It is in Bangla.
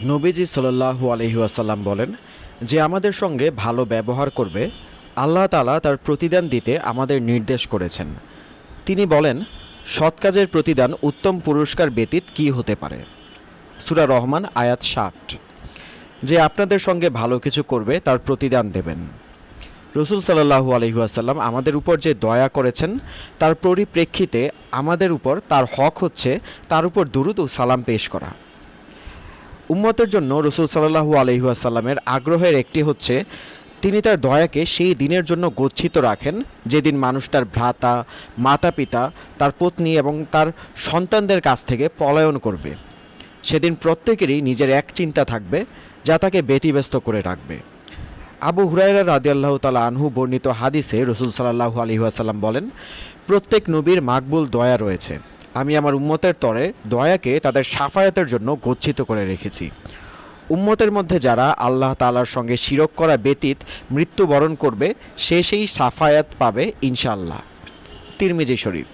নবীজি সাল্লাল্লাহু আলাইহি ওয়াসাল্লাম বলেন, যে আমাদের সঙ্গে ভালো ব্যবহার করবে আল্লাহ তাআলা তার প্রতিদান দিতে আমাদের নির্দেশ করেছেন। তিনি বলেন, সৎ কাজের প্রতিদান উত্তম পুরস্কার ব্যতীত কী হতে পারে? সূরা রহমান আয়াত ৬০। যে আপনাদের সঙ্গে ভালো কিছু করবে তার প্রতিদান দেবেন। রসুল সাল্লাল্লাহু আলাইহি ওয়াসাল্লাম আমাদের উপর যে দয়া করেছেন তার পরিপ্রেক্ষিতে আমাদের উপর তার হক হচ্ছে তার উপর দুরূদ ও সালাম পেশ করা। উম্মতের জন্য রসুল সাল্লাল্লাহু আলাইহি ওয়াসাল্লামের আগ্রহের একটি হচ্ছে তিনি তার দয়াকে সেই দিনের জন্য গচ্ছিত রাখেন যেদিন মানুষ তার ভ্রাতা, মাতা পিতা, তার পত্নী এবং তার সন্তানদের কাছ থেকে পলায়ন করবে। সেদিন প্রত্যেকেরই নিজের এক চিন্তা থাকবে যা তাকে ব্যতিব্যস্ত করে রাখবে। আবু হুরায়রা রাদিয়াল্লাহু তাআলা আনহু বর্ণিত হাদিসে রসুল সাল্লাল্লাহু আলাইহি ওয়াসাল্লাম বলেন, প্রত্যেক নবীর মাকবুল দয়া রয়েছে। আমি আমার উম্মতের তরে দয়াকে তাদের শাফায়াতের জন্য গচ্ছিত করে রেখেছি। উম্মতের মধ্যে যারা আল্লাহ তাআলার সঙ্গে শিরক করা ব্যতীত মৃত্যুবরণ করবে সে সেই শাফায়াত পাবে ইনশাআল্লাহ। তিরমিজি শরীফ।